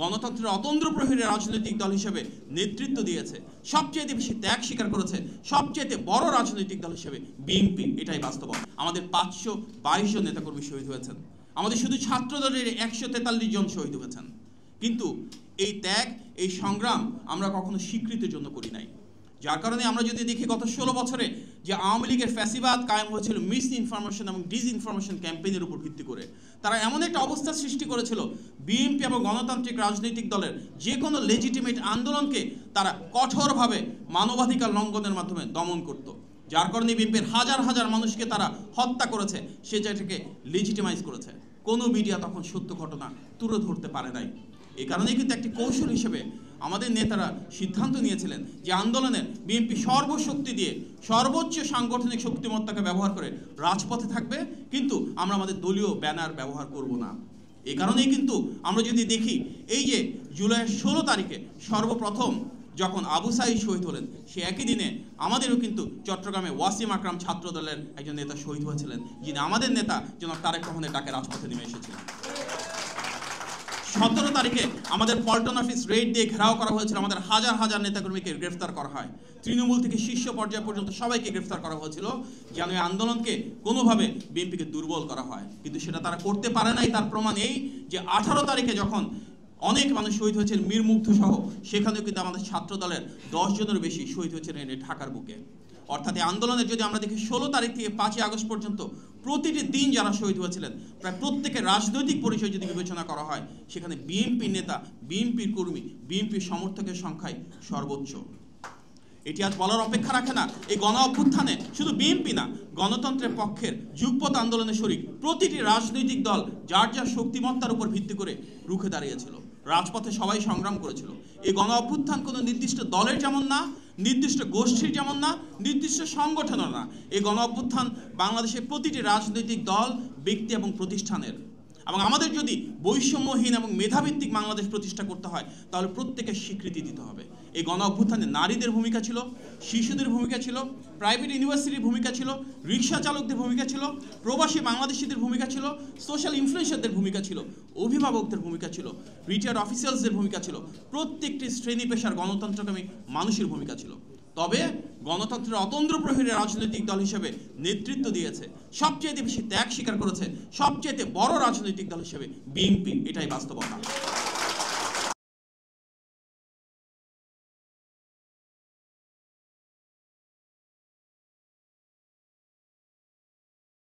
গণতন্ত্রের অতন্দ্র প্রহরী রাজনৈতিক দল হিসেবে নেতৃত্ব দিয়েছে, সবচেয়ে বেশি ত্যাগ স্বীকার করেছে, সবচেয়ে বড় রাজনৈতিক দল হিসেবে বিএনপি, এটাই বাস্তবতা। আমাদের 522 জন নেতাকর্মী শহীদ হয়েছেন, আমাদের শুধু ছাত্র দলের 143 জন শহীদ হয়েছেন। কিন্তু এই ত্যাগ, এই সংগ্রাম আমরা কখনো স্বীকৃতির জন্য করি নাই। যার কারণে আমরা যদি দেখি গত 16 বছরে যে আওয়ামী লীগের ফ্যাসিবাদ কায়েম হয়েছিল মিস ইনফরমেশন এবং ডিসইনফরমেশন ক্যাম্পেইনের উপর ভিত্তি করে, তারা এমন একটা অবস্থা সৃষ্টি করেছিল বিএনপি এবং গণতান্ত্রিক রাজনৈতিক দলের যে কোনো লেজিটিমেট আন্দোলনকে তারা কঠোরভাবে মানবাধিকার লঙ্ঘনের মাধ্যমে দমন করত। যার কারণে বিএনপির হাজার হাজার মানুষকে তারা হত্যা করেছে, সে জায়গাটাকে লেজিটিমাইজ করেছে। কোনো মিডিয়া তখন সত্য ঘটনা তুলে ধরতে পারে নাই। এই কারণেই কিন্তু একটি কৌশল হিসেবে আমাদের নেতারা সিদ্ধান্ত নিয়েছিলেন যে আন্দোলনের বিএনপি সর্বশক্তি দিয়ে সর্বোচ্চ সাংগঠনিক শক্তিমত্তাকে ব্যবহার করে রাজপথে থাকবে, কিন্তু আমরা আমাদের দলীয় ব্যানার ব্যবহার করব না। এই কারণেই কিন্তু আমরা যদি দেখি এই যে জুলাইয়ের 16 তারিখে সর্বপ্রথম যখন আবু সাঈদ শহীদ হলেন, সে একই দিনে আমাদেরও কিন্তু চট্টগ্রামে ওয়াসিম আকরাম ছাত্র দলের একজন নেতা শহীদ হয়েছিলেন, যিনি আমাদের নেতা জনাব তারেক রহমানের ডাকে রাজপথে নেমে এসেছিলেন। 17 তারিখে আমাদের পল্টন অফিস রেড দিয়ে ঘেরাও করা হয়েছিল, আমাদের হাজার হাজার নেতাকর্মীকে গ্রেফতার করা হয়, তৃণমূল থেকে শীর্ষ পর্যায় পর্যন্ত সবাইকে গ্রেফতার করা হয়েছিল, যেন এই আন্দোলনকে কোনোভাবে বিএনপিকে দুর্বল করা হয়। কিন্তু সেটা তারা করতে পারে নাই। তার প্রমাণ এই যে 18 তারিখে যখন অনেক মানুষ শহীদ হয়েছেন মীর মুগ্ধ সহ, সেখানেও কিন্তু আমাদের ছাত্র দলের 10 জনের বেশি শহীদ হয়েছেন এই ঢাকার বুকে। অর্থাৎ এই আন্দোলনের যদি আমরা দেখি 16 তারিখ থেকে 5 আগস্ট পর্যন্ত প্রতিটি দিন যারা শহীদ হয়েছিলেন, প্রায় প্রত্যেকের রাজনৈতিক পরিচয় যদি বিবেচনা করা হয়, সেখানে বিএনপি নেতা, বিএনপির কর্মী, বিএনপির সমর্থকের সংখ্যাই সর্বোচ্চ। এটি আজ বলার অপেক্ষা রাখে না, এই গণ অভ্যুত্থানে শুধু বিএনপি না, গণতন্ত্রের পক্ষের যুগপৎ আন্দোলনের শরিক প্রতিটি রাজনৈতিক দল যার যার শক্তিমত্তার উপর ভিত্তি করে রুখে দাঁড়িয়েছিল, রাজপথে সবাই সংগ্রাম করেছিল। এই গণ অভ্যুত্থান কোনো নির্দিষ্ট দলের যেমন না, নির্দিষ্ট গোষ্ঠীর যেমন না, নির্দিষ্ট সংগঠনের না, এই গণ অভ্যুত্থান বাংলাদেশের প্রতিটি রাজনৈতিক দল, ব্যক্তি এবং প্রতিষ্ঠানের। এবং আমাদের যদি বৈষম্যহীন এবং মেধাভিত্তিক বাংলাদেশ প্রতিষ্ঠা করতে হয়, তাহলে প্রত্যেকের স্বীকৃতি দিতে হবে। এই গণ অভ্যুত্থানে নারীদের ভূমিকা ছিল, শিশুদের ভূমিকা ছিল, প্রাইভেট ইউনিভার্সিটির ভূমিকা ছিল, রিক্সা চালকদের ভূমিকা ছিল, প্রবাসী বাংলাদেশিদের ভূমিকা ছিল, সোশ্যাল ইনফ্লুয়েন্সারদের ভূমিকা ছিল, অভিভাবকদের ভূমিকা ছিল, রিটায়ার্ড অফিসার্সদের ভূমিকা ছিল, প্রত্যেকটি শ্রেণী পেশার গণতন্ত্রকামী মানুষের ভূমিকা ছিল। তবে গণতন্ত্রের অতন্দ্র প্রহরী রাজনৈতিক দল হিসেবে নেতৃত্ব দিয়েছে, সবচেয়ে বেশি ত্যাগ স্বীকার করেছে, সবচেয়ে বড় রাজনৈতিক দল হিসেবে বিএনপি, এটাই বাস্তবতা।